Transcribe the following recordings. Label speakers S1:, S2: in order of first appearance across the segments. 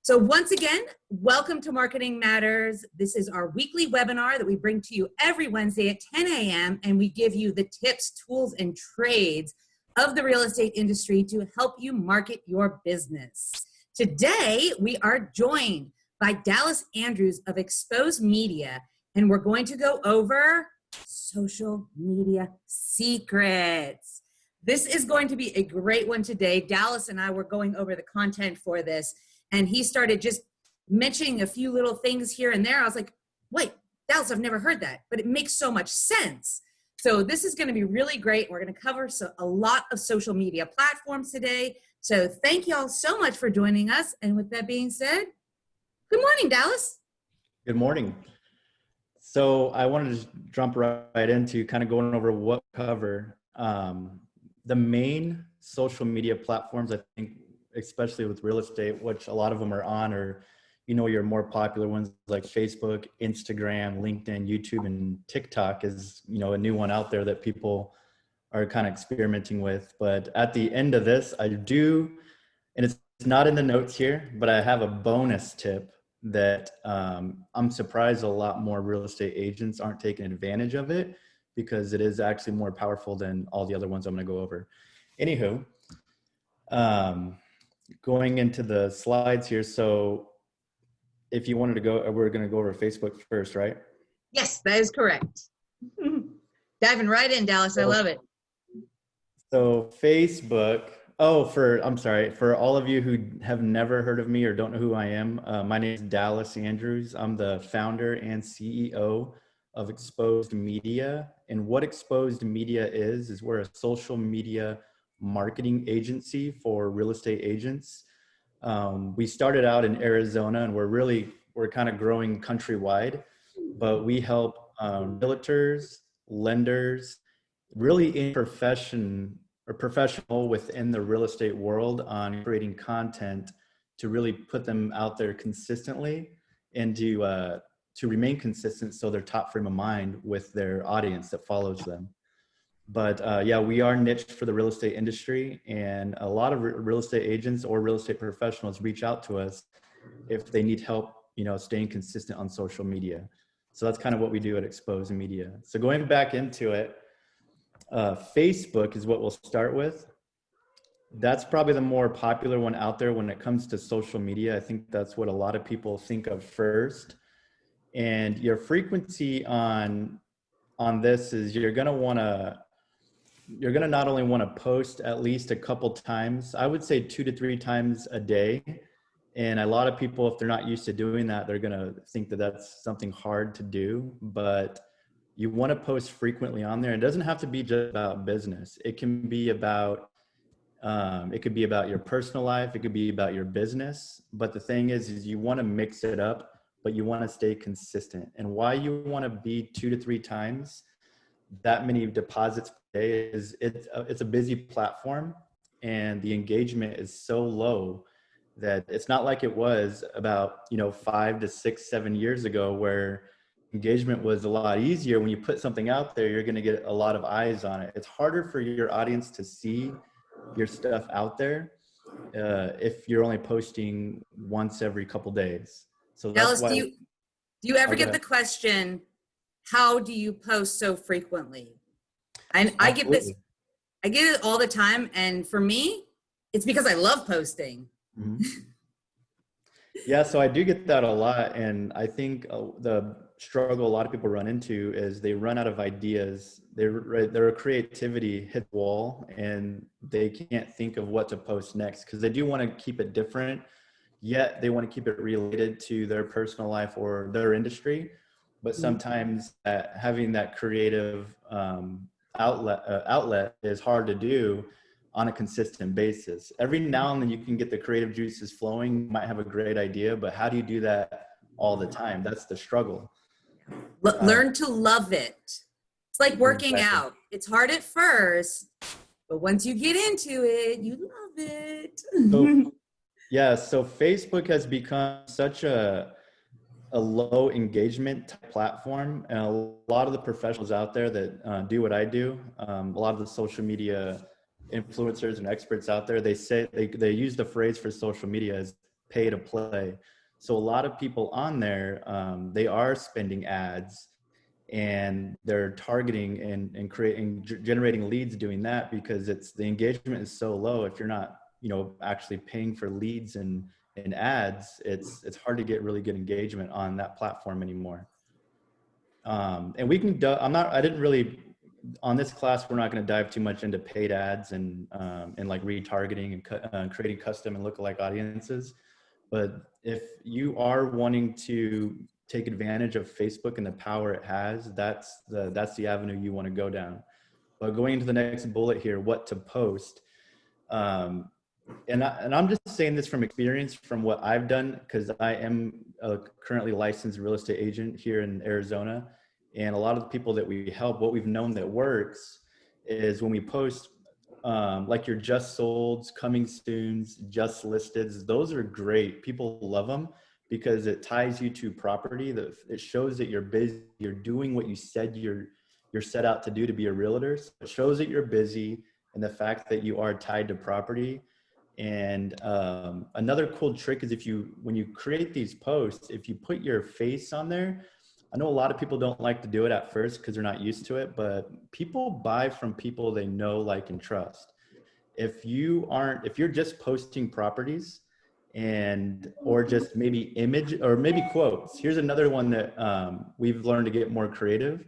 S1: So once again, welcome to Marketing Matters. This is our weekly webinar that we bring to you every Wednesday at 10 a.m. and we give you the tips, tools, and trades of the real estate industry to help you market your business. Today, we are joined by Dallas Andrews of Exposed Media, and we're going to go over social media secrets. This is going to be a great one today. Dallas and I were going over the content for this, and he started just mentioning a few little things here and there. I was like, wait, Dallas, I've never heard that, but it makes so much sense. So this is going to be really great. We're going to cover a lot of social media platforms today. So thank you all so much for joining us. And with that being said, good morning, Dallas.
S2: Good morning. So I wanted to jump right into kind of going over what we cover. The main social media platforms, I think, especially with real estate, which a lot of them are on, or, your more popular ones like Facebook, Instagram, LinkedIn, YouTube, and TikTok is, a new one out there that people are kind of experimenting with. But at the end of this, I do, and it's not in the notes here, but I have a bonus tip that I'm surprised a lot more real estate agents aren't taking advantage of it, because it is actually more powerful than all the other ones I'm going to go over. Anywho, going into the slides here. So if you wanted to go, we're going to go over Facebook first, right?
S1: Yes, that is correct. Diving right in, Dallas. I love it.
S2: So Facebook, I'm sorry, for all of you who have never heard of me or don't know who I am, my name is Dallas Andrews. I'm the founder and CEO of Exposed Media. And what Exposed Media is we're a social media marketing agency for real estate agents. We started out in Arizona, and we're kind of growing countrywide, but we help realtors, lenders, really in professional within the real estate world on creating content to really put them out there consistently and to remain consistent so they're top frame of mind with their audience that follows them. But yeah, we are niched for the real estate industry, and a lot of real estate agents or real estate professionals reach out to us if they need help, staying consistent on social media. So that's kind of what we do at Exposed Media. So going back into it, Facebook is what we'll start with. That's probably the more popular one out there when it comes to social media. I think that's what a lot of people think of first. And your frequency on this is you're going to not only want to post at least a couple times, I would say 2 to 3 times a day. And a lot of people, if they're not used to doing that, they're going to think that that's something hard to do. But you want to post frequently on there. It doesn't have to be just about business. It can be about, it could be about your personal life. It could be about your business. But the thing is you want to mix it up, but you want to stay consistent. And why you want to be 2 to 3 times that many deposits per day is it's a busy platform, and the engagement is so low that it's not like it was about 5 to 6, 7 years ago, where engagement was a lot easier. When you put something out there, you're going to get a lot of eyes on it. It's harder for your audience to see your stuff out there if you're only posting once every couple days. So that's
S1: Dallas, do you ever get the question, how do you post so frequently? And I get it all the time. And for me, it's because I love posting.
S2: Mm-hmm. Yeah, so I do get that a lot. And I think the struggle a lot of people run into is they run out of ideas. Their creativity hit the wall, and they can't think of what to post next, because they do want to keep it different, yet they want to keep it related to their personal life or their industry. But sometimes having that creative outlet is hard to do on a consistent basis. Every now and then you can get the creative juices flowing. You might have a great idea, but how do you do that all the time? That's the struggle.
S1: Learn to love it. It's like working out. It's hard at first, but once you get into it, you love it.
S2: So Facebook has become such a low engagement platform, and a lot of the professionals out there that do what I do, a lot of the social media influencers and experts out there, they say they use the phrase for social media as pay to play. So a lot of people on there, they are spending ads, and they're targeting and creating, generating leads doing that, because the engagement is so low. If you're not, actually paying for leads and ads, it's hard to get really good engagement on that platform anymore. And we can, I didn't really, on this class, we're not going to dive too much into paid ads and like retargeting and creating custom and lookalike audiences. But if you are wanting to take advantage of Facebook and the power it has, that's the avenue you want to go down. But going into the next bullet here, what to post. And I'm just saying this from experience, from what I've done, because I am a currently licensed real estate agent here in Arizona. And a lot of the people that we help, what we've known that works is when we post like your just solds, coming soons, just listeds. Those are great. People love them because it ties you to property. That it shows that you're busy, you're doing what you said you're set out to do, to be a realtor. So it shows that you're busy, and the fact that you are tied to property. And another cool trick is when you create these posts, if you put your face on there. I know a lot of people don't like to do it at first because they're not used to it, but people buy from people they know, like, and trust. If you're just posting properties or just maybe image or maybe quotes. Here's another one that we've learned to get more creative,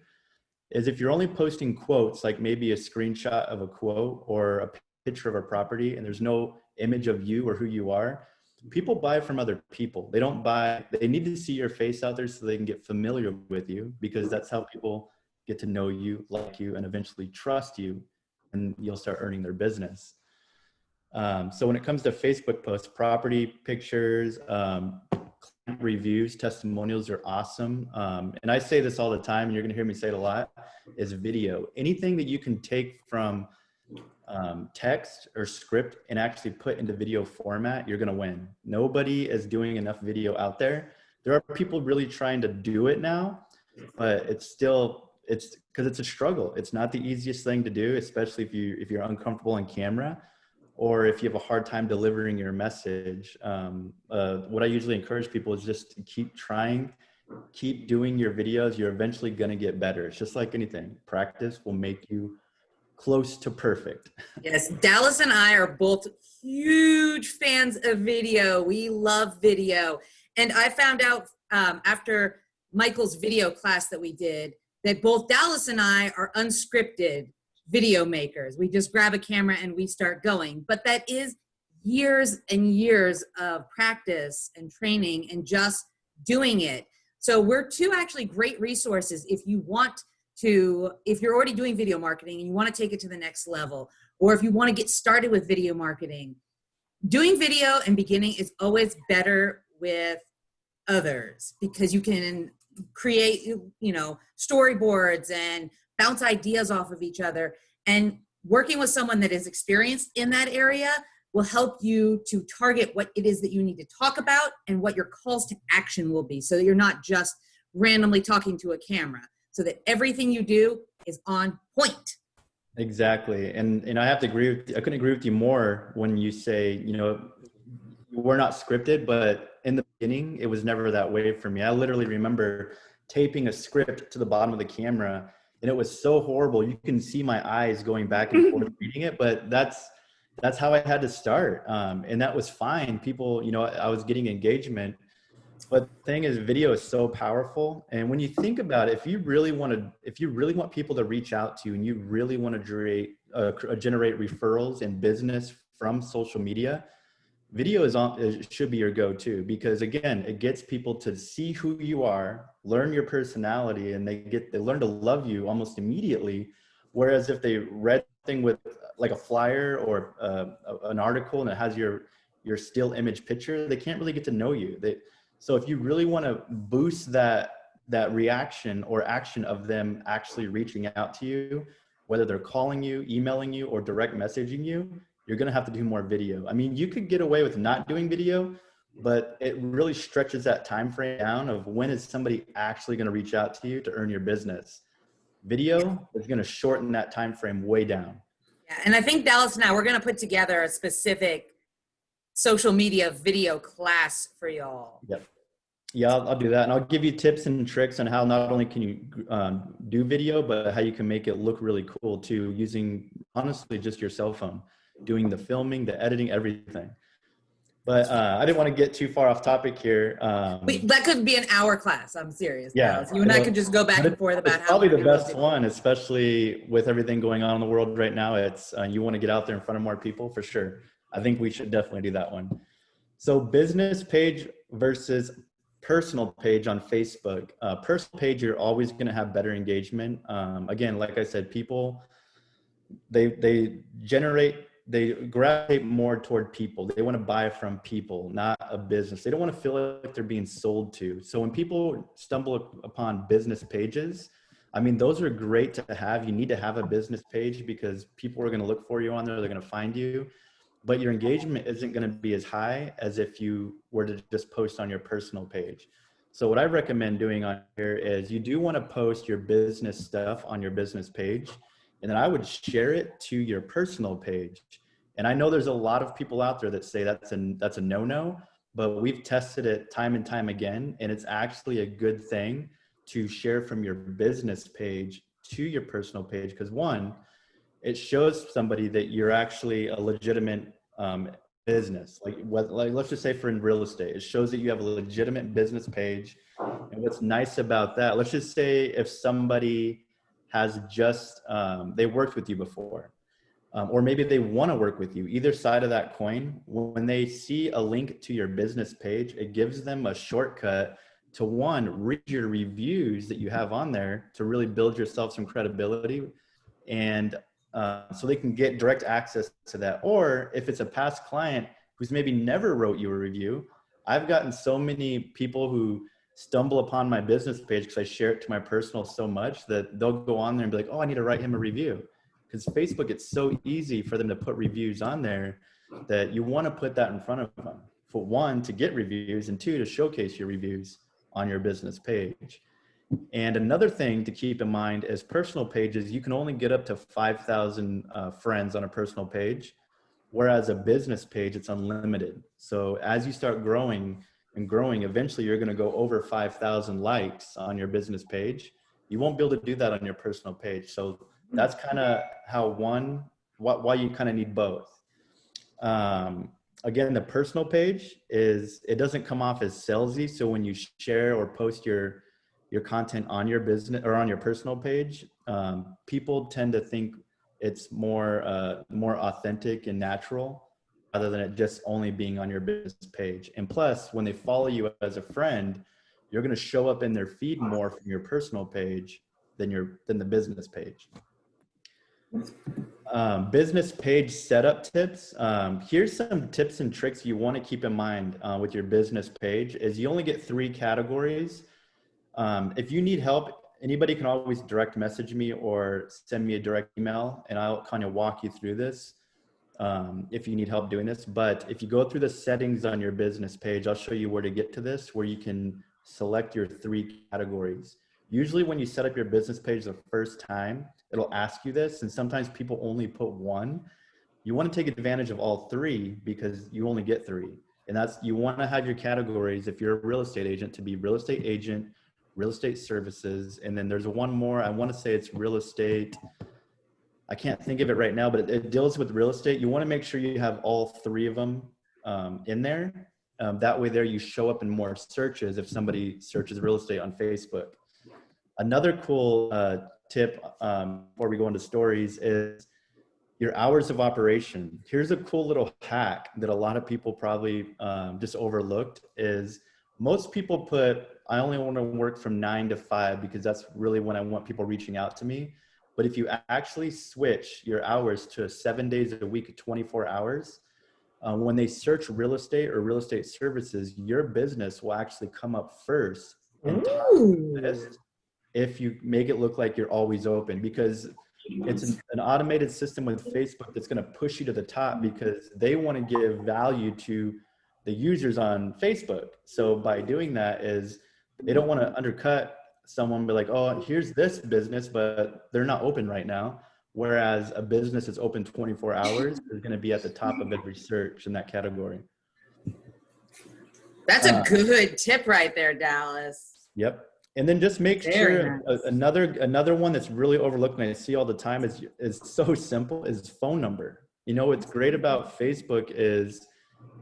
S2: is if you're only posting quotes, like maybe a screenshot of a quote or a picture of a property, and there's no image of you or who you are, people buy from other people. They need to see your face out there so they can get familiar with you, because that's how people get to know you, like you, and eventually trust you, and you'll start earning their business. So when it comes to Facebook posts, property pictures, reviews, testimonials are awesome. And I say this all the time, and you're going to hear me say it a lot, is video. Anything that you can take from text or script and actually put into video format, you're going to win. Nobody is doing enough video out there. There are people really trying to do it now, but it's because it's a struggle. It's not the easiest thing to do, especially if you're uncomfortable on camera, or if you have a hard time delivering your message. What I usually encourage people is just to keep trying, keep doing your videos. You're eventually going to get better. It's just like anything. Practice will make you close to perfect.
S1: Yes, Dallas and I are both huge fans of video. We love video. And I found out after Michael's video class that we did, that both Dallas and I are unscripted video makers. We just grab a camera and we start going. But that is years and years of practice and training and just doing it. So we're two actually great resources if you're already doing video marketing and you want to take it to the next level, or if you want to get started with video marketing. Doing video and beginning is always better with others, because you can create, storyboards and bounce ideas off of each other. And working with someone that is experienced in that area will help you to target what it is that you need to talk about and what your calls to action will be, so that you're not just randomly talking to a camera, so that everything you do is on point.
S2: Exactly. And I have to agree with you. I couldn't agree with you more when you say, we're not scripted, but in the beginning, it was never that way for me. I literally remember taping a script to the bottom of the camera, and it was so horrible. You can see my eyes going back and forth reading it, but that's how I had to start. And that was fine. People, I was getting engagement. But the thing is, video is so powerful. And when you think about it, if you really want people to reach out to you, and you really want to generate referrals and business from social media, video should be your go-to, because again, it gets people to see who you are, learn your personality, and they learn to love you almost immediately. Whereas if they read thing with like a flyer or an article and it has your still image picture, they can't really get to know you. So if you really want to boost that reaction or action of them actually reaching out to you, whether they're calling you, emailing you, or direct messaging you, you're going to have to do more video. I mean, you could get away with not doing video, but it really stretches that time frame down of when is somebody actually going to reach out to you to earn your business. Video is going to shorten that time frame way down.
S1: Yeah, and I think Dallas and I, we're going to put together a specific social media video class for y'all.
S2: Yep. Yeah, I'll do that. And I'll give you tips and tricks on how not only can you do video, but how you can make it look really cool too, using honestly just your cell phone, doing the filming, the editing, everything. But I didn't want to get too far off topic here.
S1: Wait, that could be an hour class. I'm serious.
S2: Yeah.
S1: Alex. You and I could just go back and forth about
S2: it's
S1: how
S2: probably the
S1: we love
S2: best
S1: it.
S2: one, especially with everything going on in the world right now. It's you want to get out there in front of more people for sure. I think we should definitely do that one. So business page versus personal page on Facebook. Personal page, you're always going to have better engagement. Again, like I said, people, they gravitate more toward people. They want to buy from people, not a business. They don't want to feel like they're being sold to. So when people stumble upon business pages, I mean, those are great to have. You need to have a business page because people are going to look for you on there. They're going to find you. But your engagement isn't going to be as high as if you were to just post on your personal page. So what I recommend doing on here is you do want to post your business stuff on your business page, and then I would share it to your personal page. And I know there's a lot of people out there that say that's a no-no, but we've tested it time and time again, and it's actually a good thing to share from your business page to your personal page because one, it shows somebody that you're actually a legitimate business. Like let's just say for in real estate, it shows that you have a legitimate business page. And what's nice about that, let's just say if somebody has just, they worked with you before, or maybe they want to work with you, either side of that coin, when they see a link to your business page, it gives them a shortcut to one, read your reviews that you have on there to really build yourself some credibility. And so they can get direct access to that. Or if it's a past client who's maybe never wrote you a review, I've gotten so many people who stumble upon my business page because I share it to my personal so much that they'll go on there and be like, oh, I need to write him a review. Because Facebook, it's so easy for them to put reviews on there that you want to put that in front of them. For one, to get reviews, and two, to showcase your reviews on your business page. And another thing to keep in mind is personal pages, you can only get up to 5,000 friends on a personal page, whereas a business page, it's unlimited. So as you start growing and growing, eventually you're going to go over 5,000 likes on your business page. You won't be able to do that on your personal page. So that's kind of how why you kind of need both. Again, the personal page it doesn't come off as salesy. So when you share or post your content on your business or on your personal page, people tend to think it's more authentic and natural rather than it just only being on your business page. And plus, when they follow you as a friend, you're going to show up in their feed more from your personal page than the business page. Business page setup tips. Here's some tips and tricks you want to keep in mind with your business page is you only get 3 categories. If you need help, anybody can always direct message me or send me a direct email and I'll kind of walk you through this if you need help doing this. But if you go through the settings on your business page, I'll show you where to get to this, where you can select your 3 categories. Usually when you set up your business page the first time, it'll ask you this, and sometimes people only put 1. You want to take advantage of all 3 because you only get 3. And you want to have your categories, if you're a real estate agent, to be real estate agent, real estate services, and then there's one more, I want to say it's real estate. I can't think of it right now, but it deals with real estate. You want to make sure you have all 3 of them in there. That way there you show up in more searches if somebody searches real estate on Facebook. Another cool tip before we go into stories is your hours of operation. Here's a cool little hack that a lot of people probably just overlooked is most people put, I only want to work from 9 to 5 because that's really when I want people reaching out to me. But if you actually switch your hours to 7 days a week, 24 hours, when they search real estate or real estate services, your business will actually come up first and if you make it look like you're always open, because it's an automated system with Facebook that's going to push you to the top because they want to give value to the users on Facebook. So by doing that is they don't want to undercut someone, be like, oh, here's this business, but they're not open right now. Whereas a business that's open 24 hours is going to be at the top of every search in that category.
S1: That's a good tip right there, Dallas.
S2: Yep. And then just make
S1: Very
S2: sure
S1: nice.
S2: another one that's really overlooked and I see all the time is so simple is phone number. You know, what's great about Facebook is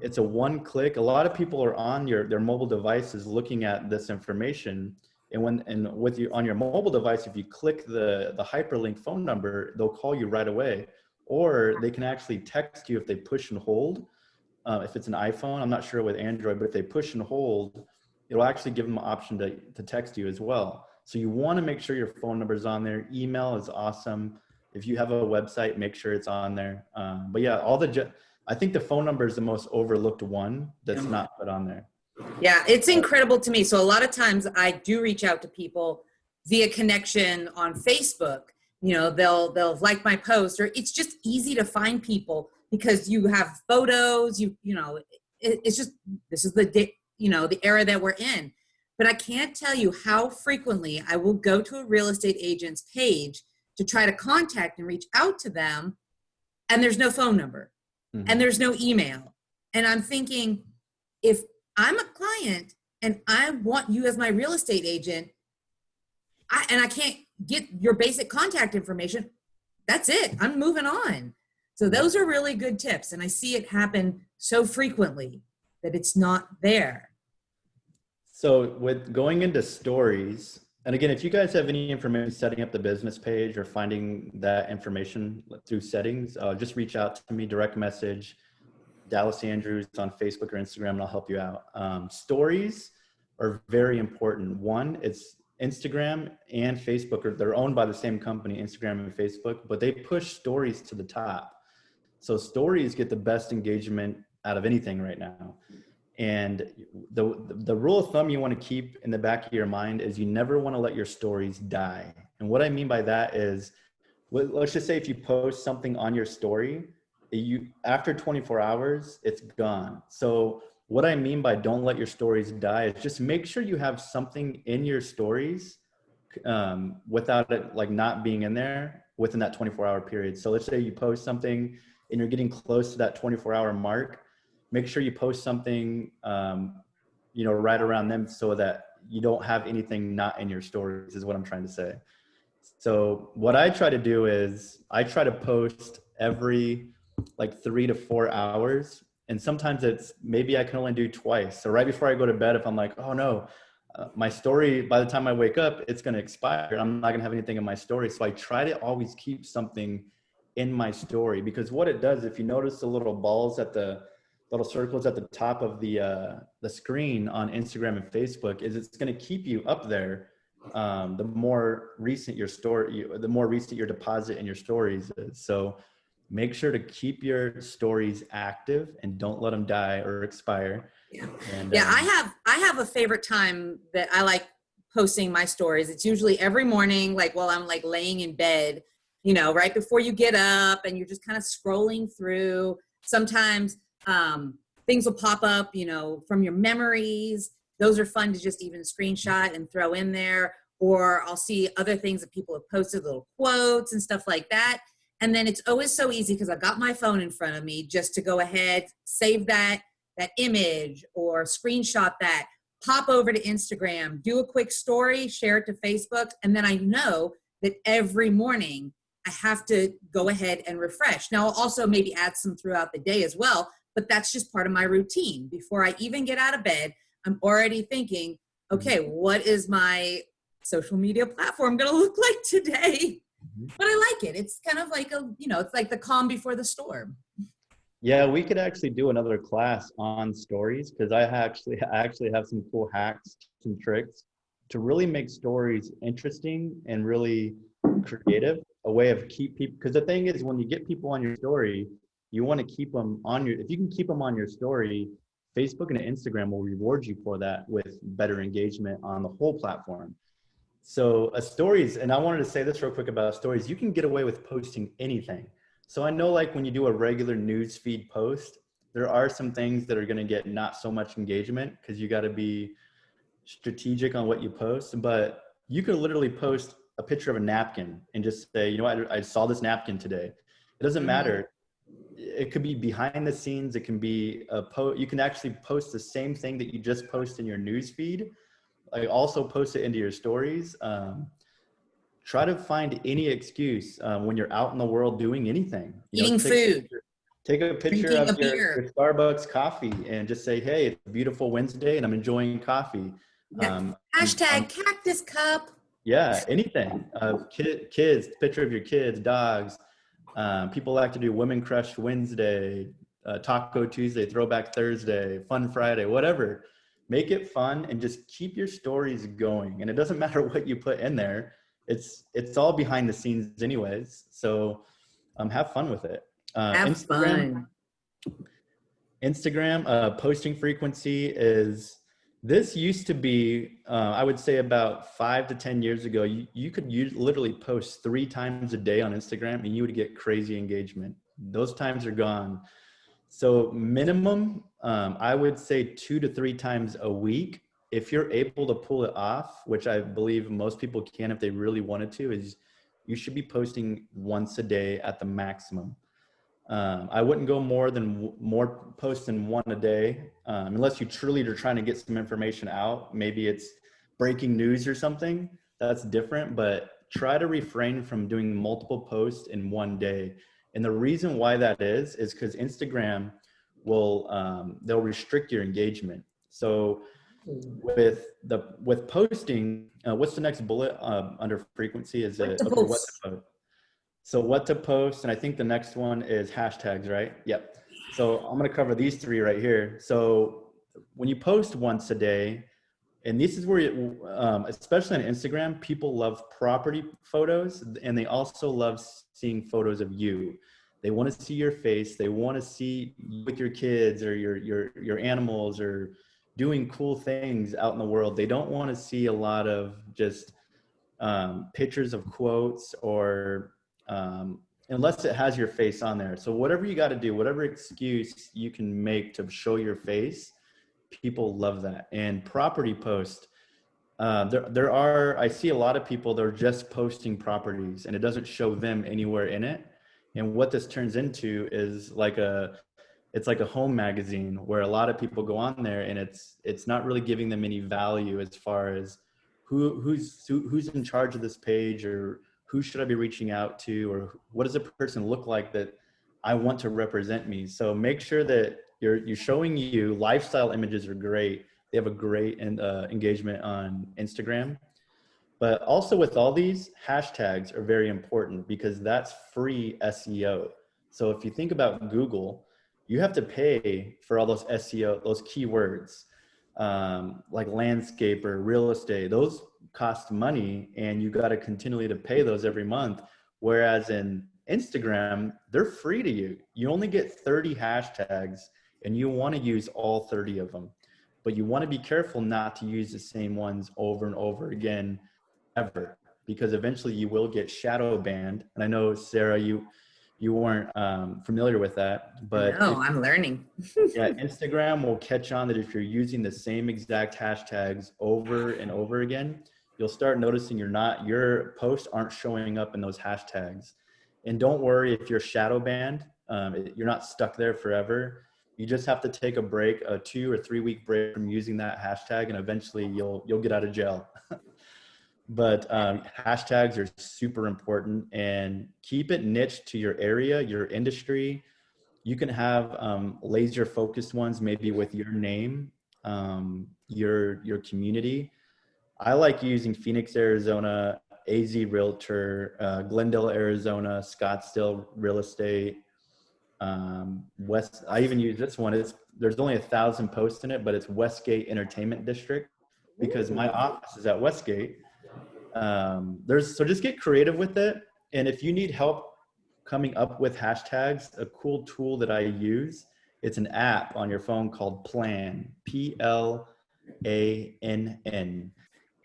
S2: it's a one click. A lot of people are on their mobile devices looking at this information. And with you on your mobile device, if you click the hyperlink phone number, they'll call you right away. Or they can actually text you if they push and hold. If it's an iPhone, I'm not sure with Android, but if they push and hold, it'll actually give them an option to text you as well. So you want to make sure your phone number is on there. Email is awesome. If you have a website, make sure it's on there. But yeah, I think the phone number is the most overlooked one that's not put on there.
S1: Yeah, it's incredible to me. So a lot of times I do reach out to people via connection on Facebook. You know, they'll like my post, or it's just easy to find people because you have photos. You know, it's just, this is the era that we're in. But I can't tell you how frequently I will go to a real estate agent's page to try to contact and reach out to them, and there's no phone number, and there's no email. And I'm thinking, if I'm a client and I want you as my real estate agent, and I can't get your basic contact information, that's it. I'm moving on. So those are really good tips. And I see it happen so frequently that it's not there.
S2: So with going into stories, and again, if you guys have any information setting up the business page or finding that information through settings, just reach out to me, direct message, Dallas Andrews on Facebook or Instagram, and I'll help you out. Stories are very important. One, it's Instagram and Facebook, they're owned by the same company, Instagram and Facebook, but they push stories to the top. So stories get the best engagement out of anything right now. And the rule of thumb you want to keep in the back of your mind is you never want to let your stories die. And what I mean by that is, let's just say if you post something on your story, after 24 hours, it's gone. So what I mean by don't let your stories die is just make sure you have something in your stories without it like not being in there within that 24-hour period. So let's say you post something and you're getting close to that 24-hour mark. Make sure you post something, right around them so that you don't have anything not in your stories is what I'm trying to say. So what I try to do is I try to post every like 3 to 4 hours. And sometimes maybe I can only do twice. So right before I go to bed, if I'm like, oh no, my story, by the time I wake up, it's going to expire. I'm not going to have anything in my story. So I try to always keep something in my story, because what it does, if you notice the little balls little circles at the top of the screen on Instagram and Facebook, is it's going to keep you up there. The more recent your deposit in your stories is. So make sure to keep your stories active and don't let them die or expire.
S1: Yeah. I have a favorite time that I like posting my stories. It's usually every morning, like while I'm like laying in bed, right before you get up and you're just kind of scrolling through. Sometimes things will pop up, from your memories. Those are fun to just even screenshot and throw in there. Or I'll see other things that people have posted, little quotes and stuff like that. And then it's always so easy because I've got my phone in front of me just to go ahead, save that image or screenshot that, pop over to Instagram, do a quick story, share it to Facebook. And then I know that every morning I have to go ahead and refresh. Now I'll also maybe add some throughout the day as well, but that's just part of my routine. Before I even get out of bed, I'm already thinking, okay, what is my social media platform going to look like today? But I like it. It's kind of like it's like the calm before the storm.
S2: Yeah, we could actually do another class on stories, because I actually have some cool hacks, some tricks to really make stories interesting and really creative. A way of keep people, because the thing is, when you get people on your story, you want to keep them if you can keep them on your story, Facebook and Instagram will reward you for that with better engagement on the whole platform. So stories, and I wanted to say this real quick about stories, you can get away with posting anything. So I know like when you do a regular news feed post, there are some things that are going to get not so much engagement because you got to be strategic on what you post, but you could literally post a picture of a napkin and just say, I saw this napkin today. It doesn't matter. it could be behind the scenes. It can be you can actually post the same thing that you just post in your news feed. I also post it into your stories. Try to find any excuse when you're out in the world doing anything. You know,
S1: Eating food,
S2: take a picture
S1: drinking a
S2: of
S1: beer.
S2: your Starbucks coffee and just say, hey, it's a beautiful Wednesday and I'm enjoying coffee.
S1: Yeah. Hashtag cactus cup.
S2: Yeah, anything. Kids, picture of your kids, dogs. People like to do Women Crush Wednesday, Taco Tuesday, Throwback Thursday, Fun Friday, whatever. Make it fun and just keep your stories going. And it doesn't matter what you put in there. It's all behind the scenes anyways. So have fun with it.
S1: Have fun.
S2: Instagram posting frequency is, this used to be, I would say about 5 to 10 years ago, you could literally post 3 times a day on Instagram and you would get crazy engagement. Those times are gone. So minimum, I would say 2 to 3 times a week. If you're able to pull it off, which I believe most people can if they really wanted to, is you should be posting once a day at the maximum. I wouldn't go more posts than 1 a day, unless you truly are trying to get some information out. Maybe it's breaking news or something, that's different, but try to refrain from doing multiple posts in 1 day. And the reason why that is because Instagram will, they'll restrict your engagement. So with posting, what's the next bullet under frequency? Is it okay, what to post? So what to post, and I think the next one is hashtags, right? Yep. So I'm going to cover these 3 right here. So when you post once a day, and this is where, especially on Instagram, people love property photos, and they also love seeing photos of you. They want to see your face. They want to see you with your kids or your animals or doing cool things out in the world. They don't want to see a lot of just pictures of quotes or unless it has your face on there. So whatever you got to do, whatever excuse you can make to show your face, people love that. And property post, I see a lot of people, they're just posting properties and it doesn't show them anywhere in it. And what this turns into is it's like a home magazine where a lot of people go on there and it's not really giving them any value as far as who's in charge of this page, or who should I be reaching out to, or what does a person look like that I want to represent me. So make sure that you're showing you. Lifestyle images are great. They have a great engagement on Instagram. But also with all these, hashtags are very important because that's free SEO. So if you think about Google, you have to pay for all those SEO, those keywords, like landscape or real estate. Those cost money and you got to continually to pay those every month. Whereas in Instagram, they're free to you. You only get 30 hashtags and you want to use all 30 of them. But you want to be careful not to use the same ones over and over again ever, because eventually you will get shadow banned. And I know, Sarah, you weren't familiar with that, but
S1: no, I'm learning.
S2: Yeah, Instagram will catch on that if you're using the same exact hashtags over and over again, you'll start noticing your posts aren't showing up in those hashtags. And don't worry if you're shadow banned, you're not stuck there forever. You just have to take a break, a 2 or 3 week break from using that hashtag, and eventually you'll get out of jail. But hashtags are super important, and keep it niche to your area, your industry. You can have laser focused ones, maybe with your name, your community. I like using Phoenix, Arizona, AZ Realtor, Glendale, Arizona, Scottsdale Real Estate, West. I even use this one. There's only 1,000 posts in it, but it's Westgate Entertainment District because my office is at Westgate. So just get creative with it. And if you need help coming up with hashtags, a cool tool that I use, it's an app on your phone called Plann, Plann.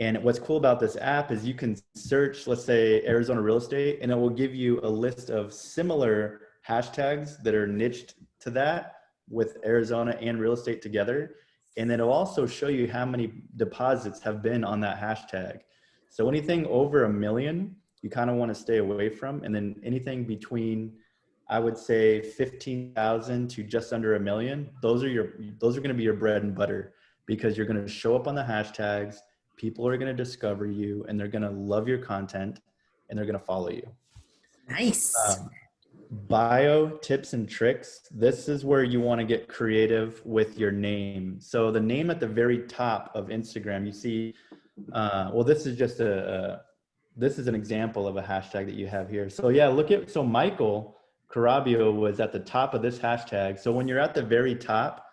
S2: And what's cool about this app is you can search, let's say, Arizona real estate, and it will give you a list of similar hashtags that are niched to that with Arizona and real estate together. And then it'll also show you how many deposits have been on that hashtag. So anything over 1 million, you kind of want to stay away from. And then anything between I would say 15,000 to just under 1 million. Those are going to be your bread and butter, because you're going to show up on the hashtags. People are going to discover you, and they're going to love your content, and they're going to follow you.
S1: Nice.
S2: Bio tips and tricks. This is where you want to get creative with your name. So the name at the very top of Instagram, you see, well, this is just this is an example of a hashtag that you have here. So yeah, so Michael Carabio was at the top of this hashtag. So when you're at the very top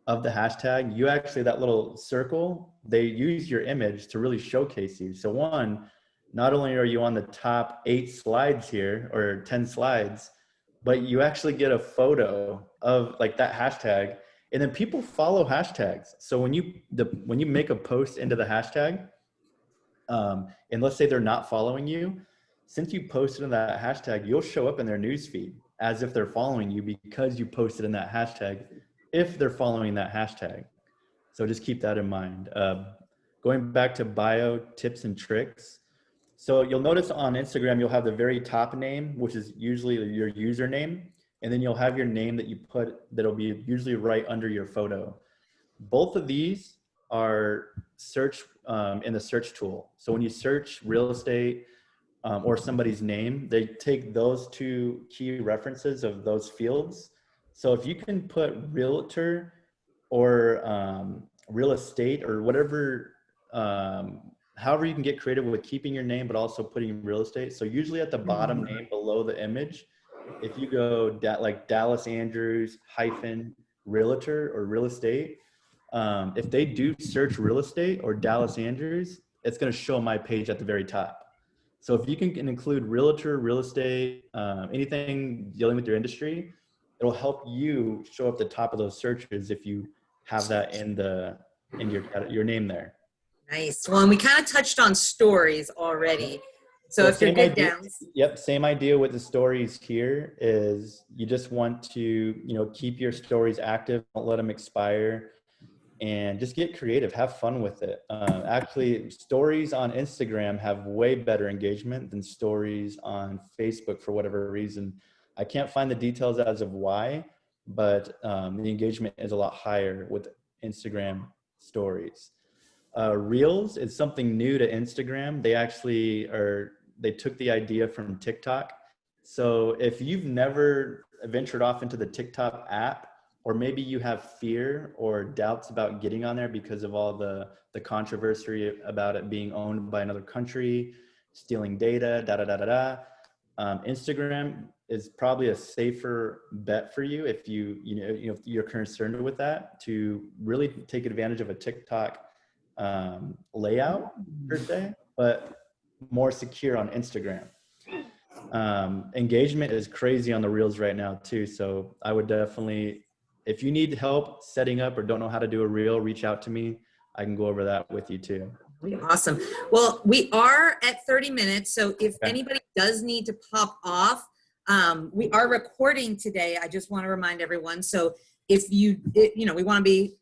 S2: of the hashtag, you actually, that little circle, they use your image to really showcase you. So one, not only are you on the top 8 slides here, or 10 slides, but you actually get a photo of like that hashtag. And then people follow hashtags. So when you make a post into the hashtag, and let's say they're not following you, since you posted in that hashtag, you'll show up in their newsfeed as if they're following you, because you posted in that hashtag, if they're following that hashtag. So just keep that in mind. Going back to bio tips and tricks. So you'll notice on Instagram, you'll have the very top name, which is usually your username. And then you'll have your name that you put, that'll be usually right under your photo. Both of these are search in the search tool. So when you search real estate or somebody's name, they take those 2 key references of those fields. So if you can put realtor or real estate or whatever, however you can get creative with keeping your name, but also putting real estate. So usually at the bottom name below the image, if you go like Dallas Andrews hyphen realtor or real estate, if they do search real estate or Dallas Andrews, it's going to show my page at the very top. So if you can include realtor, real estate, anything dealing with your industry, it'll help you show up the top of those searches if you have that in your name there.
S1: Nice. Well, and we kind of touched on stories already. So if you're good down.
S2: Yep. Same idea with the stories here is you just want to, keep your stories active, don't let them expire, and just get creative, have fun with it. Actually, stories on Instagram have way better engagement than stories on Facebook for whatever reason. I can't find the details as of why, but the engagement is a lot higher with Instagram stories. Reels is something new to Instagram. They took the idea from TikTok. So if you've never ventured off into the TikTok app, or maybe you have fear or doubts about getting on there because of all the controversy about it being owned by another country, stealing data, Instagram is probably a safer bet for you if if you're concerned with that, to really take advantage of a TikTok layout per se, but more secure on Instagram. Engagement is crazy on the Reels right now too. So I would definitely, if you need help setting up or don't know how to do a Reel, reach out to me. I can go over that with you too.
S1: Awesome. Well, we are at 30 minutes. So if anybody does need to pop off, we are recording today. I just want to remind everyone. So if we want to be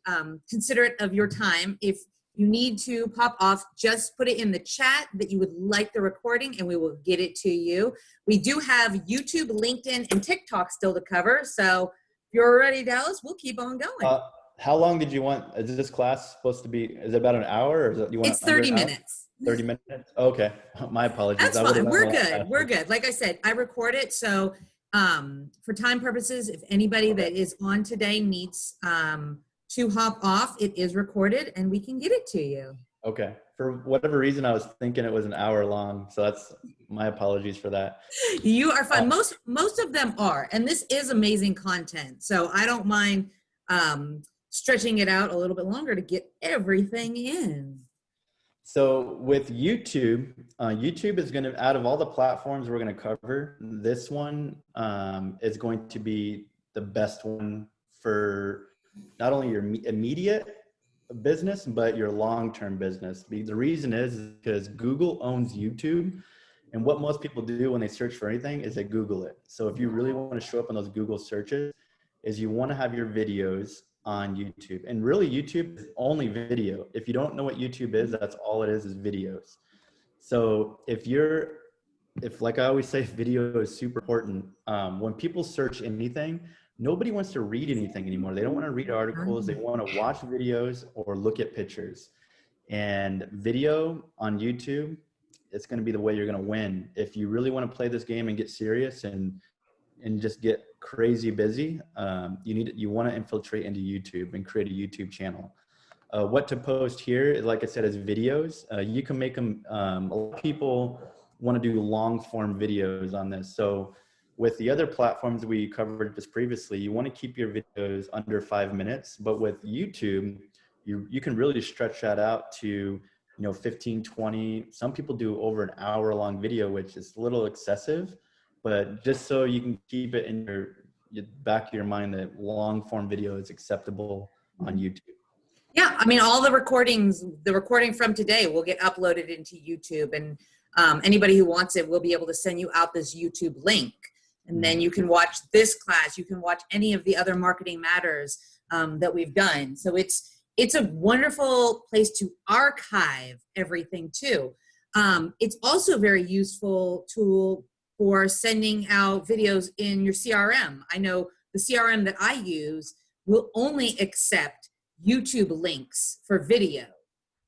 S1: considerate of your time. If you need to pop off, just put it in the chat that you would like the recording and we will get it to you. We do have YouTube, LinkedIn, and TikTok still to cover. So if you're ready, Dallas, we'll keep on going.
S2: How long did you want? Is this class supposed to be, is it about an hour, or is it, you want
S1: it's 30 minutes.
S2: 30 minutes? Okay. My apologies.
S1: That's fine. We're good. We're good. Like I said, I record it. So for time purposes, if anybody that is on today needs to hop off, it is recorded and we can get it to you.
S2: Okay. For whatever reason, I was thinking it was an hour long. So that's my apologies for that.
S1: You are fine. Most of them are, and this is amazing content. So I don't mind stretching it out a little bit longer to get everything in.
S2: So with YouTube, YouTube is going to, out of all the platforms we're going to cover, this one is going to be the best one for not only your immediate business, but your long-term business. The reason is because Google owns YouTube. And what most people do when they search for anything is they Google it. So if you really want to show up in those Google searches, is you want to have your videos on YouTube. And really YouTube is only video. If you don't know what YouTube is, that's all it is videos. So if you're if like I always say, video is super important. When people search anything, nobody wants to read anything anymore. They don't want to read articles. They want to watch videos or look at pictures. And video on YouTube, it's going to be the way you're going to win. If you really want to play this game and get serious and just get crazy busy, you want to infiltrate into YouTube and create a YouTube channel. What to post here, like I said, is videos. You can make them, a lot of people want to do long form videos on this. So with the other platforms we covered just previously, you want to keep your videos under 5 minutes, but with YouTube, you can really stretch that out to 15, 20. Some people do over an hour long video, which is a little excessive, but just so you can keep it in your back of your mind that long form video is acceptable on YouTube.
S1: Yeah, I mean, all the recording from today will get uploaded into YouTube, and anybody who wants it will be able to send you out this YouTube link. And then you can watch this class. You can watch any of the other Marketing Matters that we've done. So it's a wonderful place to archive everything too. It's also a very useful tool for sending out videos in your CRM. I know the CRM that I use will only accept YouTube links for video.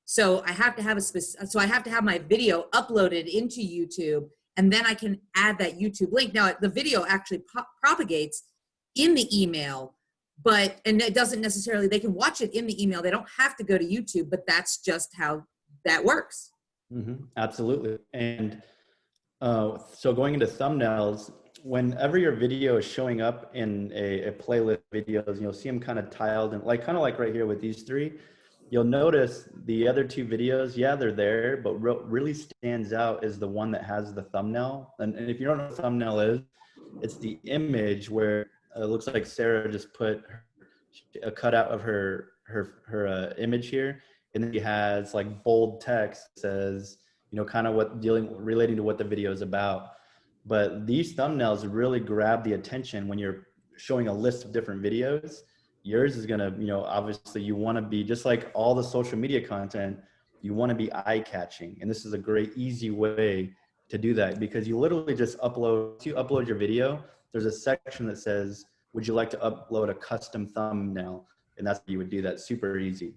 S1: So I have to have my video uploaded into YouTube, and then I can add that YouTube link. Now the video actually propagates in the email, and it doesn't necessarily, they can watch it in the email. They don't have to go to YouTube, but that's just how that works.
S2: Mm-hmm. Absolutely. And so going into thumbnails, whenever your video is showing up in a playlist of videos, you'll see them kind of tiled and kind of like right here with these three. You'll notice the other two videos, yeah, they're there, but what really stands out is the one that has the thumbnail. And if you don't know what a thumbnail is, it's the image where it looks like Sarah just put a cutout of her image here, and then she has like bold text that says, kind of relating to what the video is about. But these thumbnails really grab the attention when you're showing a list of different videos. Yours is gonna, obviously you want to be just like all the social media content, you want to be eye-catching. And this is a great, easy way to do that, because you literally just upload your video. There's a section that says, would you like to upload a custom thumbnail? And that's how you would do that. Super easy.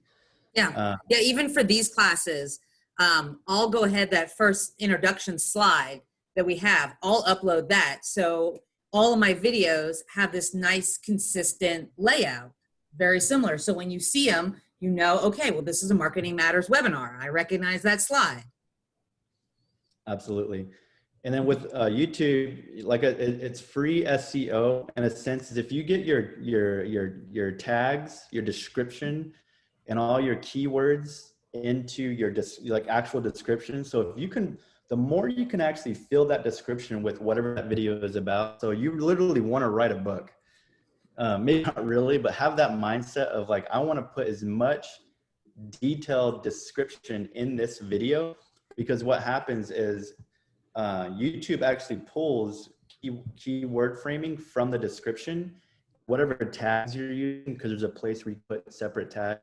S1: Yeah. Yeah. Even for these classes, I'll go ahead, that first introduction slide that we have, I'll upload that. So all of my videos have this nice, consistent layout, very similar. So when you see them, okay, well, this is a Marketing Matters webinar. I recognize that slide.
S2: Absolutely. And then with YouTube, it's free SEO in a sense. Is if you get your tags, your description, and all your keywords into your actual description. So if you can, the more you can actually fill that description with whatever that video is about. So you literally want to write a book, maybe not really, but have that mindset of I want to put as much detailed description in this video, because what happens is YouTube actually pulls keyword framing from the description, whatever tags you're using, because there's a place where you put separate tags.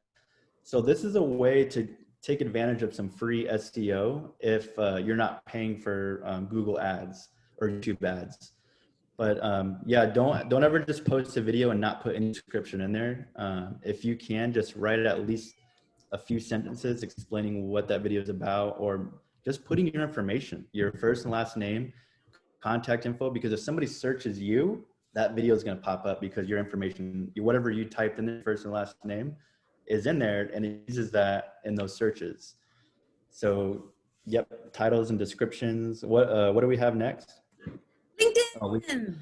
S2: So this is a way to take advantage of some free SEO if you're not paying for Google ads or YouTube ads. But yeah, don't ever just post a video and not put any description in there. If you can, just write at least a few sentences explaining what that video is about, or just putting your information, your first and last name, contact info, because if somebody searches you, that video is going to pop up because your information, whatever you typed in the first and last name, is in there, and it uses that in those searches. So, yep, titles and descriptions. What do we have next?
S1: LinkedIn.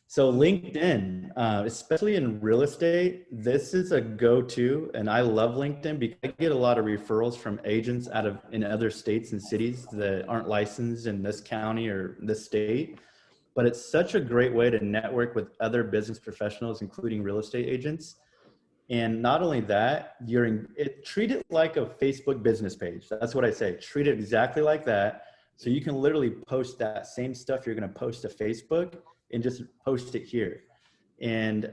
S2: So LinkedIn, especially in real estate, this is a go-to, and I love LinkedIn because I get a lot of referrals from agents in other states and cities that aren't licensed in this county or this state. But it's such a great way to network with other business professionals, including real estate agents. And not only that, treat it like a Facebook business page. That's what I say. Treat it exactly like that. So you can literally post that same stuff you're going to post to Facebook and just post it here. And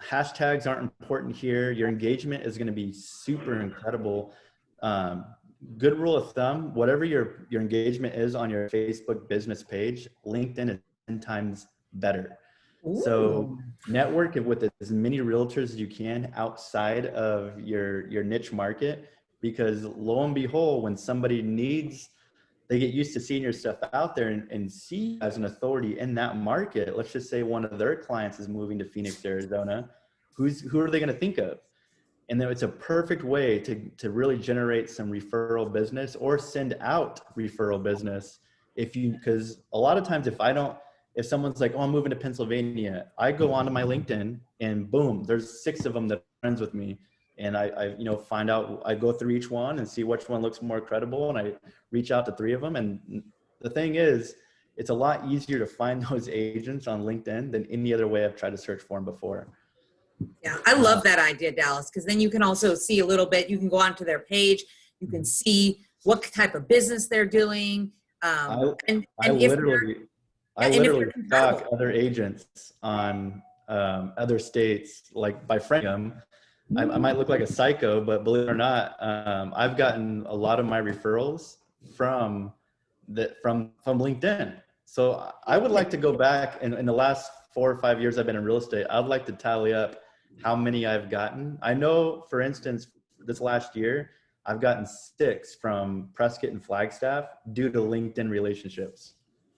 S2: hashtags aren't important here. Your engagement is going to be super incredible good rule of thumb, whatever your engagement is on your Facebook business page, LinkedIn is 10 times better. So
S1: Ooh.
S2: network with as many realtors as you can outside of your niche market, because lo and behold, when somebody needs, they get used to seeing your stuff out there and see you as an authority in that market. Let's just say one of their clients is moving to Phoenix, Arizona. Who are they going to think of? And then it's a perfect way to really generate some referral business or send out referral business. Because a lot of times if someone's like, oh, I'm moving to Pennsylvania, I go onto my LinkedIn and boom, there's 6 of them that are friends with me. And I find out, I go through each one and see which one looks more credible. And I reach out to 3 of them. And the thing is, it's a lot easier to find those agents on LinkedIn than any other way I've tried to search for them before.
S1: Yeah, I love that idea, Dallas, because then you can also see a little bit, you can go onto their page, you can see what type of business they're doing.
S2: I
S1: If
S2: literally
S1: you're compatible.
S2: stalk other agents on other states, like by friending them. I might look like a psycho, but believe it or not, I've gotten a lot of my referrals from LinkedIn. So I would like to go back in the last 4 or 5 years I've been in real estate. I'd like to tally up how many I've gotten. I know, for instance, this last year, I've gotten 6 from Prescott and Flagstaff due to LinkedIn relationships.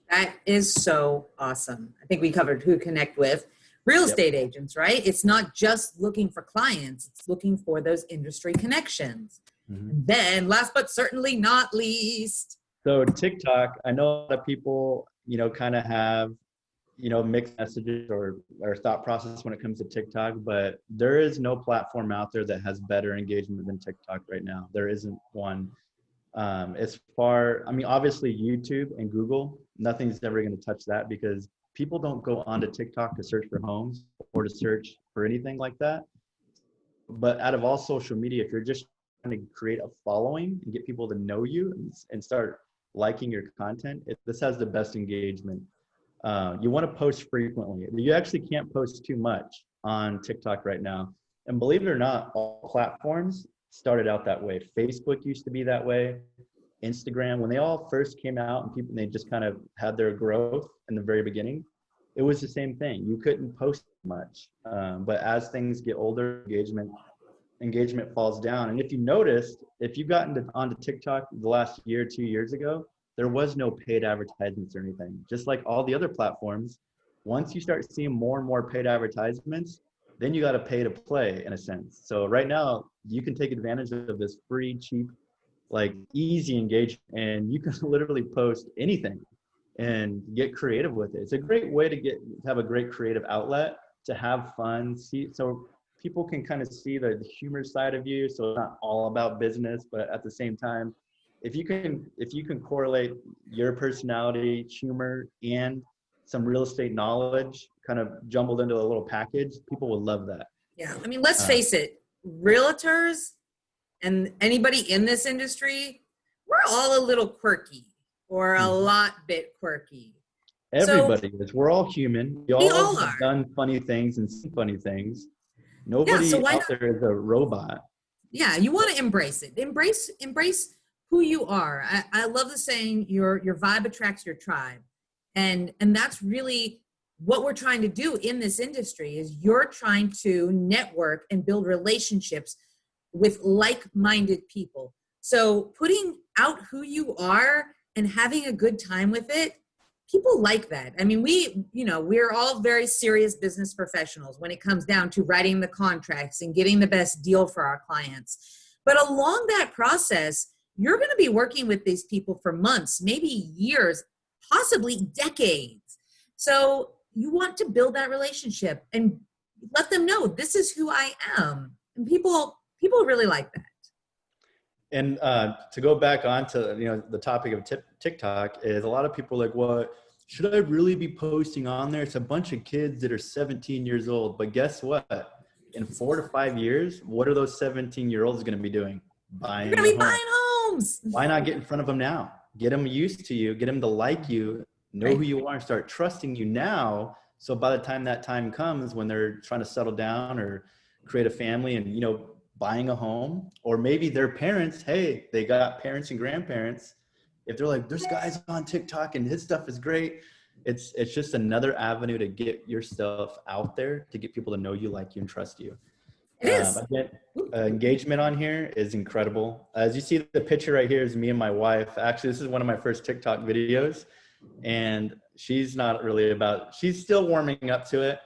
S1: That is so awesome. I think we covered who connect with. Real estate agents, right? It's not just looking for clients, it's looking for those industry connections.
S2: Mm-hmm.
S1: And then last but certainly not least.
S2: So TikTok, I know a lot of people, kind of have, mixed messages or thought process when it comes to TikTok, but there is no platform out there that has better engagement than TikTok right now. There isn't one. Obviously YouTube and Google, nothing's ever going to touch that, because people don't go onto TikTok to search for homes or to search for anything like that. But out of all social media, if you're just trying to create a following and get people to know you and start liking your content, this has the best engagement. You want to post frequently. You actually can't post too much on TikTok right now. And believe it or not, all platforms started out that way. Facebook used to be that way. Instagram, when they all first came out and they just kind of had their growth in the very beginning, it was the same thing. You couldn't post much. But as things get older, engagement falls down. And if you noticed, if you got onto TikTok the last year, 2 years ago, there was no paid advertisements or anything. Just like all the other platforms, once you start seeing more and more paid advertisements, then you got to pay to play, in a sense. So right now, you can take advantage of this free, cheap, easy engagement, and you can literally post anything and get creative with it. It's a great way to have a great creative outlet, to have fun, so people can kind of see the humor side of you. So it's not all about business, but at the same time, if you can correlate your personality, humor, and some real estate knowledge kind of jumbled into a little package, people will love that.
S1: Yeah, I mean, let's face it, realtors and anybody in this industry, we're all a little quirky, or a lot bit quirky.
S2: Everybody is. We're all human. We all have
S1: are.
S2: done funny things and seen funny things. Nobody out there is a robot.
S1: Yeah, you want to embrace it. Embrace who you are. I love the saying, your vibe attracts your tribe. And that's really what we're trying to do in this industry, is you're trying to network and build relationships with like-minded people. So putting out who you are and having a good time with it, people like that. I mean, we're all very serious business professionals when it comes down to writing the contracts and getting the best deal for our clients. But along that process, you're going to be working with these people for months, maybe years, possibly decades. So you want to build that relationship and let them know, this is who I am. And people really like that.
S2: And to go back onto the topic of TikTok, is a lot of people are like, well, should I really be posting on there? It's a bunch of kids that are 17 years old. But guess what? In 4 to 5 years, what are those 17-year-olds going to be doing? Buying
S1: homes.
S2: Why not get in front of them now? Get them used to you. Get them to like you, know who you are, and start trusting you now. So by the time that time comes, when they're trying to settle down or create a family and buying a home, or maybe their parents, hey, they got parents and grandparents. If they're like, there's guys on TikTok and his stuff is great, it's just another avenue to get your stuff out there, to get people to know you, like you, and trust you.
S1: It is.
S2: Again, engagement on here is incredible. As you see, the picture right here is me and my wife. Actually, this is one of my first TikTok videos, and she's not really she's still warming up to it.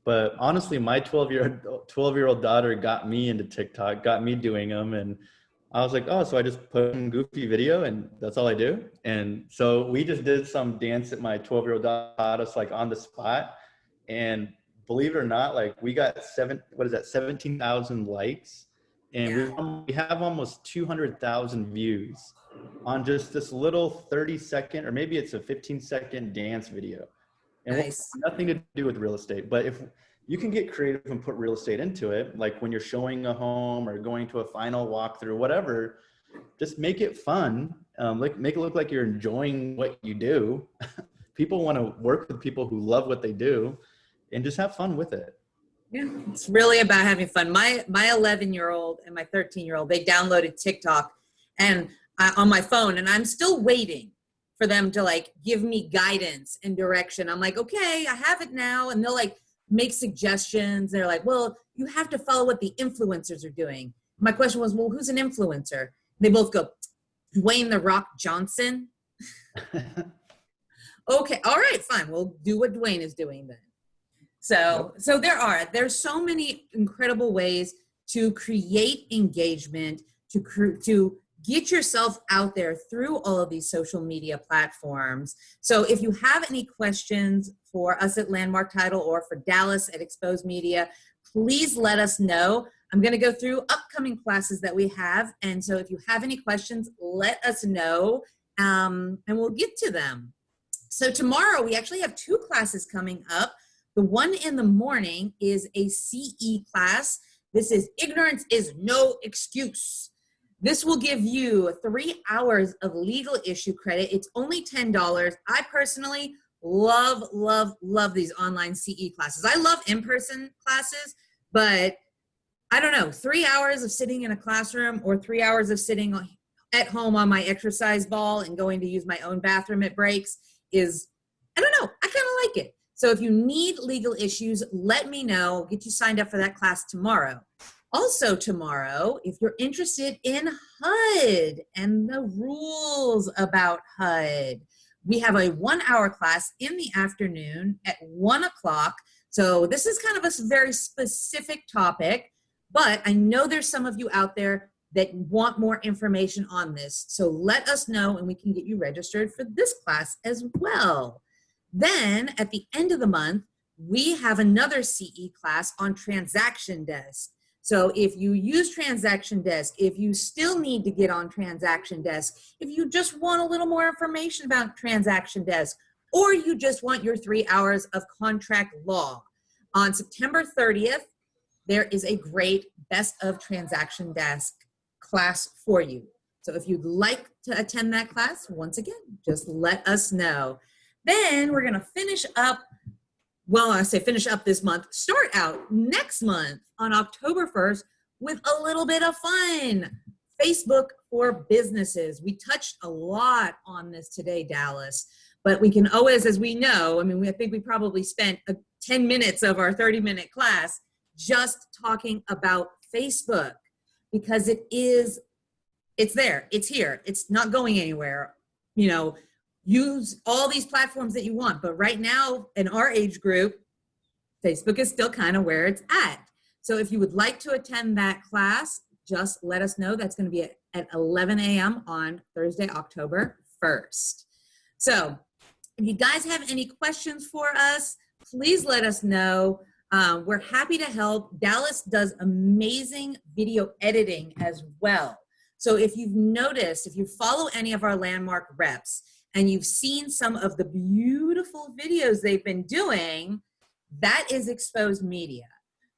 S2: But honestly, my 12-year-old daughter got me into TikTok, got me doing them. And I was like, oh, so I just put in goofy video and that's all I do. And so we just did some dance that my 12-year-old daughter taught us, like on the spot. And believe it or not, like we got 17,000 likes. And we have almost 200,000 views on just this little 30-second, or maybe it's a 15-second dance video. And
S1: Nice.
S2: nothing to do with real estate. But if you can get creative and put real estate into it, like when you're showing a home or going to a final walkthrough, whatever, just make it fun. Make it look like you're enjoying what you do. People want to work with people who love what they do, and just have fun with it.
S1: Yeah, it's really about having fun. My 11-year-old and my 13-year-old, they downloaded TikTok and on my phone, and I'm still waiting for them to like give me guidance and direction. I'm like, okay, I have it now. And they'll like make suggestions. They're like, well, you have to follow what the influencers are doing. My question was, well, who's an influencer? They both go, Dwayne "The Rock" Johnson. Okay, all right, fine. We'll do what Dwayne is doing then. So there's so many incredible ways to create engagement, to get yourself out there through all of these social media platforms. So if you have any questions for us at Landmark Title or for Dallas at Exposed Media, please let us know. I'm going to go through upcoming classes that we have. And so if you have any questions, let us know, and we'll get to them. So tomorrow we actually have 2 classes coming up. The one in the morning is a CE class. This is Ignorance is No Excuse. This will give you 3 hours of legal issue credit. It's only $10. I personally love these online CE classes. I love in-person classes, but I don't know, 3 hours of sitting in a classroom or 3 hours of sitting at home on my exercise ball and going to use my own bathroom at breaks is, I don't know, I kind of like it. So if you need legal issues, let me know. I'll get you signed up for that class tomorrow. Also tomorrow, if you're interested in HUD and the rules about HUD, we have a 1-hour class in the afternoon at 1 o'clock. So this is kind of a very specific topic, but I know there's some of you out there that want more information on this. So let us know and we can get you registered for this class as well. Then at the end of the month, we have another CE class on Transaction Desk. So if you use Transaction Desk, if you still need to get on Transaction Desk, if you just want a little more information about Transaction Desk, or you just want your 3 hours of contract law, on September 30th, there is a great Best of Transaction Desk class for you. So if you'd like to attend that class, once again, just let us know. Then we're going to finish up, well, I say finish up this month, start out next month on October 1st with a little bit of fun. Facebook for businesses. We touched a lot on this today, Dallas, but we can always, as we know, I mean, I think we probably spent 10 minutes of our 30-minute class just talking about Facebook, because it's there, it's here, it's not going anywhere. You know, use all these platforms that you want, but right now in our age group, Facebook is still kind of where it's at. So if you would like to attend that class, just let us know. That's going to be at 11 a.m. on Thursday, October 1st. So if you guys have any questions for us, please let us know. We're happy to help. Dallas does amazing video editing as well. So if you've noticed, if you follow any of our Landmark reps and you've seen some of the beautiful videos they've been doing, that is Exposed Media.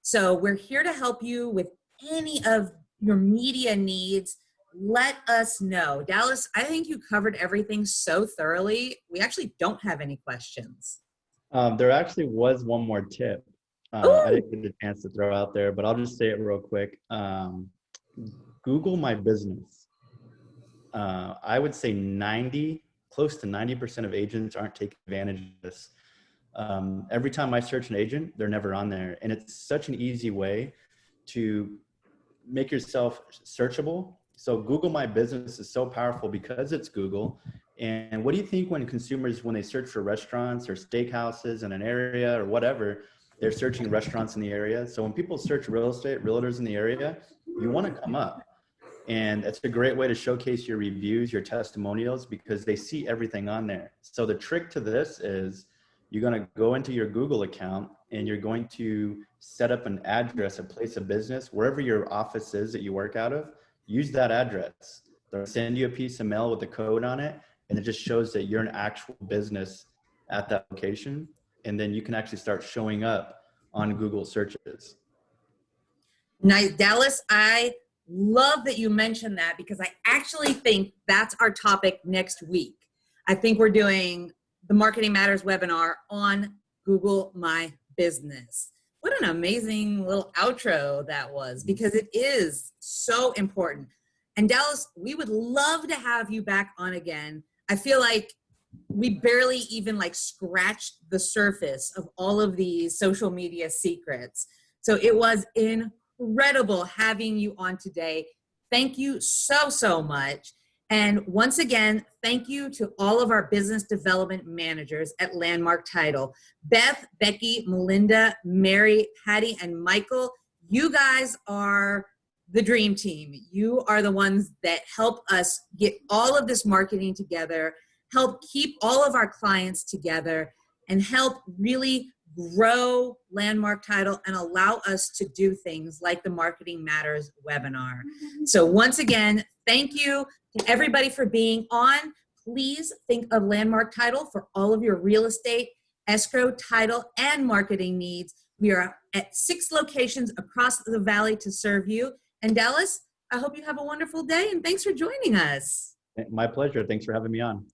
S1: So we're here to help you with any of your media needs. Let us know. Dallas, I think you covered everything so thoroughly. We actually don't have any questions.
S2: There actually was one more tip. I
S1: Ooh,
S2: didn't get a chance to throw out there, but I'll just say it real quick. Google My Business. I would say close to 90% of agents aren't taking advantage of this. Every time I search an agent, they're never on there. And it's such an easy way to make yourself searchable. So Google My Business is so powerful because it's Google. And what do you think when consumers, when they search for restaurants or steakhouses in an area or whatever, they're searching restaurants in the area. So when people search real estate, realtors in the area, you want to come up. And it's a great way to showcase your reviews, your testimonials, because they see everything on there. So the trick to this is you're going to go into your Google account and you're going to set up an address, a place of business, wherever your office is that you work out of, use that address. They'll send you a piece of mail with a code on it, and it just shows that you're an actual business at that location. And then you can actually start showing up on Google searches.
S1: nice. Dallas, I love that you mentioned that because I actually think that's our topic next week. I think we're doing the Marketing Matters webinar on Google My Business. What an amazing little outro that was, because it is so important. And Dallas, we would love to have you back on again. I feel like we barely even like scratched the surface of all of these social media secrets. So it was incredible having you on today. Thank you so, so much. And once again, thank you to all of our business development managers at Landmark Title. Beth, Becky, Melinda, Mary, Patty, and Michael, you guys are the dream team. You are the ones that help us get all of this marketing together, help keep all of our clients together, and help really grow Landmark Title and allow us to do things like the Marketing Matters webinar. So once again, thank you to everybody for being on. Please think of Landmark Title for all of your real estate, escrow, title, and marketing needs. We are at 6 locations across the valley to serve you. And Dallas, I hope you have a wonderful day, and thanks for joining us.
S2: My pleasure. Thanks for having me on.